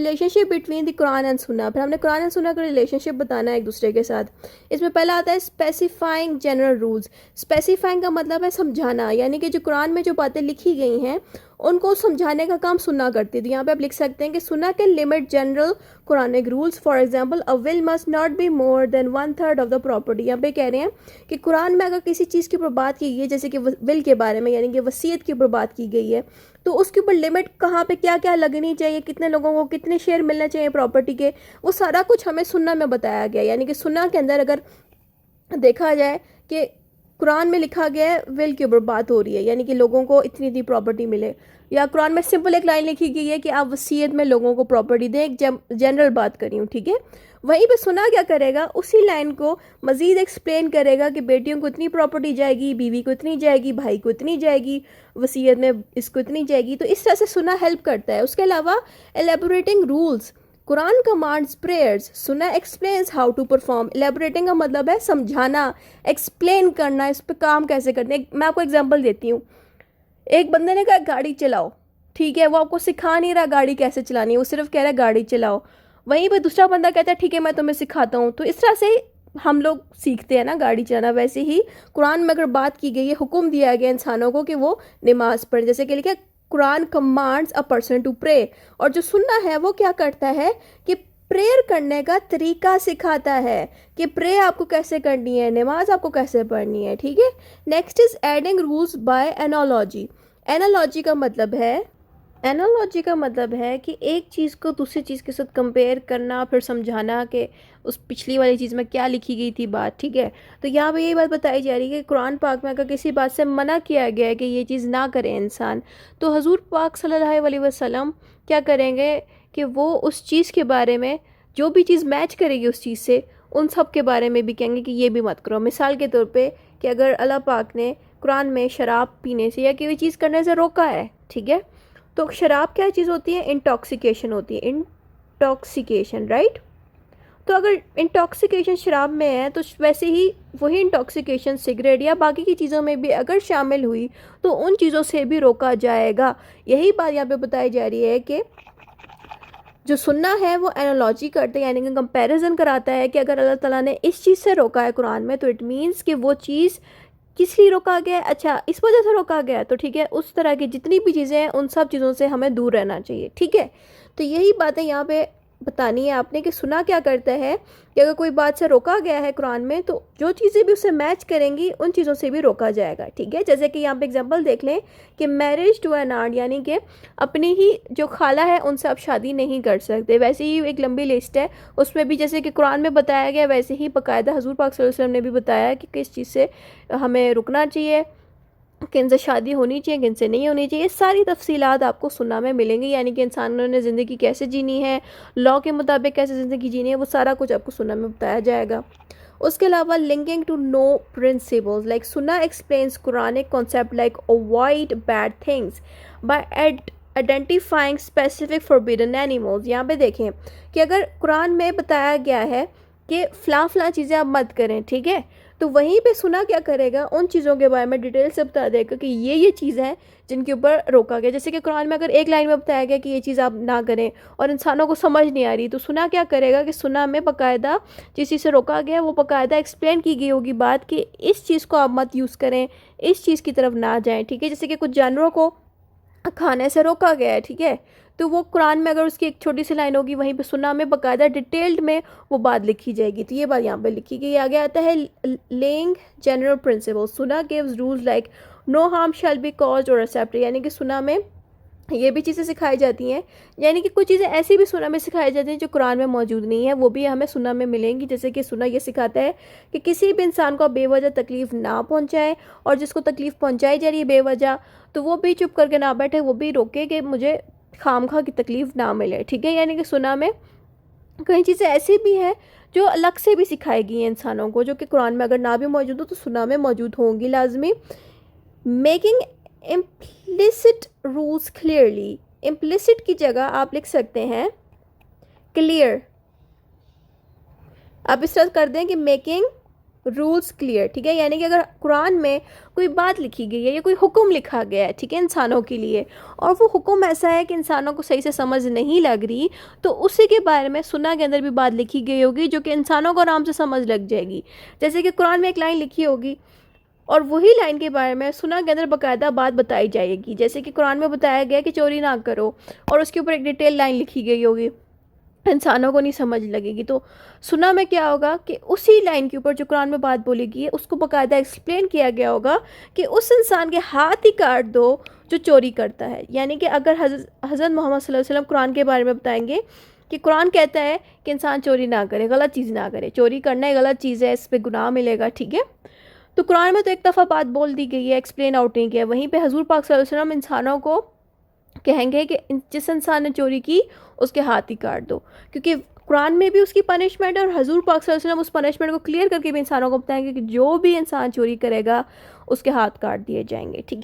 Relationship between the Quran and सुन्ना। फिर हमने कुरान एंड सुन्ना का रिलेशनशिप बताना है एक दूसरे के साथ। इसमें पहला आता है स्पेसिफाइंग जनरल रूल्स। स्पेसिफाइंग का मतलब है समझाना, यानी कि जो कुरान में जो बातें लिखी गई हैं उनको समझाने का काम सुन्ना करती है। तो यहाँ पे आप लिख सकते हैं कि सुन्ना के limit general Quranic rules. For example, a will must not be more than 1/3 of the property. यहाँ पे कह रहे हैं कि कुरान में अगर किसी चीज़ के ऊपर बात की गई है, जैसे कि विल के बारे में, यानी कि वसीयत के ऊपर बात की गई है, तो उसके ऊपर लिमिट कहाँ पे क्या क्या लगनी चाहिए, कितने लोगों को कितने शेयर मिलने चाहिए प्रॉपर्टी के, वो सारा कुछ हमें सुन्ना में बताया गया। यानी कि सुन्ना के अंदर अगर देखा जाए कि कुरान में लिखा गया है विल के ऊपर बात हो रही है, यानी कि लोगों को इतनी इतनी प्रॉपर्टी मिले, या कुरान में सिंपल एक लाइन लिखी गई है कि आप वसीयत में लोगों को प्रॉपर्टी दें, एक जनरल बात करी हूँ, ठीक है। वहीं पे सुना क्या करेगा, उसी लाइन को मज़ीद एक्सप्लेन करेगा कि बेटियों को इतनी प्रॉपर्टी जाएगी, बीवी को इतनी जाएगी, भाई को इतनी जाएगी, वसीयत में इसको इतनी जाएगी। तो इस तरह से सुना हेल्प करता है। उसके अलावा एलेबोरेटिंग रूल्स, कुरान कमांड्स प्रेयर्स, सुना एक्सप्लेन्स हाउ टू परफॉर्म। एलेबोरेटिंग का मतलब है समझाना, एक्सप्लेन करना, इस पर काम कैसे करते हैं। मैं आपको एग्जांपल देती हूँ। एक बंदे ने कहा गाड़ी चलाओ, ठीक है, वो आपको सिखा नहीं रहा गाड़ी कैसे चलानी है, वो सिर्फ कह रहा है गाड़ी चलाओ। वहीं पर दूसरा बंदा कहता है ठीक है मैं तुम्हें सिखाता हूँ। तो इस तरह से हम लोग सीखते हैं ना गाड़ी चलाना। वैसे ही कुरान में अगर बात की गई है, हुक्म दिया गया इंसानों को कि वो नमाज पढ़े, जैसे कि लिखा Quran commands a person to pray. और जो सुन्ना है वो क्या करता है कि प्रेयर करने का तरीका सिखाता है कि प्रे आपको कैसे करनी है, नमाज आपको कैसे पढ़नी है, ठीक है। Next is adding rules by analogy. Analogy का मतलब है कि एक चीज़ को दूसरी चीज़ के साथ कंपेयर करना, फिर समझाना कि उस पिछली वाली चीज़ में क्या लिखी गई थी बात, ठीक है। तो यहाँ पे यही बात बताई जा रही है कि कुरान पाक में अगर किसी बात से मना किया गया है कि ये चीज़ ना करे इंसान, तो हजूर पाक सल्लल्लाहु अलैहि वसल्लम क्या करेंगे कि वो उस चीज़ के बारे में, जो भी चीज़ मैच करेगी उस चीज़ से, उन सब के बारे में भी कहेंगे कि ये भी मत करो। मिसाल के तौर पे कि अगर अल्लाह पाक ने कुरान में शराब पीने से या कोई चीज़ करने से रोका है, ठीक है, तो शराब क्या चीज़ होती है, इंटॉक्सिकेशन होती है, इंटॉक्सिकेशन, राइट। तो अगर इंटॉक्सिकेशन शराब में है तो वैसे ही वही इंटॉक्सिकेशन सिगरेट या बाकी की चीज़ों में भी अगर शामिल हुई तो उन चीज़ों से भी रोका जाएगा। यही बात यहाँ पे बताई जा रही है कि जो सुन्ना है वो एनालॉजी करते हैं, यानी कि कंपैरिजन कराता है कि अगर अल्लाह ताला ने इस चीज़ से रोका है कुरान में, तो इट मीन्स कि वो चीज़ किस लिए रोका गया है, अच्छा इस वजह से रोका गया है, तो ठीक है, उस तरह की जितनी भी चीज़ें हैं उन सब चीज़ों से हमें दूर रहना चाहिए, ठीक है। तो यही बातें यहाँ पे बतानी है आपने कि सुना क्या करता है कि अगर कोई बात से रोका गया है कुरान में, तो जो चीज़ें भी उससे मैच करेंगी उन चीज़ों से भी रोका जाएगा, ठीक है। जैसे कि यहाँ पे एग्जांपल देख लें कि मैरिज टू एन आर्ट, यानी कि अपनी ही जो खाला है उनसे आप शादी नहीं कर सकते। वैसे ही एक लंबी लिस्ट है, उसमें भी जैसे कि कुरान में बताया गया वैसे ही बाकायदा हजूर पाक सल्लल्लाहु अलैहि वसल्लम ने भी बताया कि किस चीज़ से हमें रुकना चाहिए, किन से शादी होनी चाहिए, किन से नहीं होनी चाहिए। सारी तफसीलात आपको सुन्ना में मिलेंगी, यानी कि इंसानों ने ज़िंदगी कैसे जीनी है, लॉ के मुताबिक कैसे ज़िंदगी जीनी है, वो सारा कुछ आपको सुन्ना में बताया जाएगा। उसके अलावा linking to no principles, like सुन्ना explains Quranic concept like avoid bad things by identifying specific forbidden animals. यहाँ पे देखें कि अगर कुरान में बताया गया है कि फ़लाँ चीज़ें आप मत करें, ठीक है, तो वहीं पे सुना क्या करेगा, उन चीज़ों के बारे में डिटेल से बता देगा कि ये चीज़ हैं जिनके ऊपर रोका गया। जैसे कि कुरान में अगर एक लाइन में बताया गया कि ये चीज़ आप ना करें और इंसानों को समझ नहीं आ रही, तो सुना क्या करेगा कि सुना में बाकायदा जिस चीज़ से रोका गया वो बाकायदा एक्सप्लेन की गई होगी बात कि इस चीज़ को आप मत यूज़ करें, इस चीज़ की तरफ ना जाएँ, ठीक है। जैसे कि कुछ जानवरों को खाने से रोका गया है, ठीक है, तो वो कुरान में अगर उसकी एक छोटी सी लाइन होगी, वहीं पे सुन्ना में बाकायदा डिटेल्ड में वो बात लिखी जाएगी। तो ये बात यहाँ पे लिखी गई। आगे आता है लेइंग जनरल प्रिंसिपल। सुन्ना gives rules like no harm shall be caused और एक्सेप्टेड, यानी कि सुन्ना में ये भी चीज़ें सिखाई जाती हैं, यानी कि कुछ चीज़ें ऐसी भी सुन्ना में सिखाई जाती हैं जो कुरान में मौजूद नहीं है, वो भी हमें सुन्ना में मिलेंगी। जैसे कि सुन्ना ये सिखाता है कि किसी भी इंसान को बेवजह तकलीफ़ ना पहुंचाए, और जिसको तकलीफ़ पहुंचाई जा रही है बेवजह, तो वो भी चुप करके ना बैठे, वो भी रोके कि मुझे खामखा की तकलीफ़ ना मिले, ठीक है। यानी कि सुन्ना में कई चीज़ें ऐसी भी हैं जो अलग से भी सिखाई गई हैं इंसानों को, जो कि कुरान में अगर ना भी मौजूद हो तो सुन्ना में मौजूद होंगी लाजमी। Making implicit rules clearly, implicit की जगह आप लिख सकते हैं क्लियर। आप इस तरह कर दें कि मेकिंग रूल्स क्लियर, ठीक है। यानी कि अगर कुरान में कोई बात लिखी गई है या कोई हुक्म लिखा गया है, ठीक है, इंसानों के लिए, और वो हुक्म ऐसा है कि इंसानों को सही से समझ नहीं लग रही, तो उसी के बारे में सुन्नह के अंदर भी बात लिखी गई होगी जो कि इंसानों को आराम से समझ लग जाएगी। जैसे कि कुरान में एक लाइन लिखी होगी और वही लाइन के बारे में सुन्नह के अंदर बाकायदा बात बताई जाएगी। जैसे कि कुरान में बताया गया कि चोरी ना करो, और उसके ऊपर एक डिटेल लाइन लिखी गई होगी, इंसानों को नहीं समझ लगेगी। तो सुन्नह में क्या होगा कि उसी लाइन के ऊपर जो कुरान में बात बोली गई है उसको बाकायदा एक्सप्लेन किया गया होगा कि उस इंसान के हाथ ही काट दो जो चोरी करता है। यानी कि अगर हज़रत मोहम्मद सल्लल्लाहु अलैहि वसल्लम कुरान के बारे में बताएंगे कि कुरान कहता है कि इंसान चोरी ना करे, गलत चीज़ ना करे, चोरी करना ही गलत चीज़ है, इस पर गुनाह मिलेगा, ठीक है। तो कुरान में तो एक दफ़ा बात बोल दी गई है, एक्सप्लेन आउट नहीं किया। वहीं पे हजूर पाक सल्लल्लाहु अलैहि वसल्लम इंसानों को कहेंगे कि जिस इंसान ने चोरी की उसके हाथ ही काट दो, क्योंकि कुरान में भी उसकी पनिशमेंट है और हजूर पाक सल्लल्लाहु अलैहि वसल्लम उस पनिशमेंट को क्लियर करके भी इंसानों को बताएंगे कि जो भी इंसान चोरी करेगा उसके हाथ काट दिए जाएंगे, ठीक है।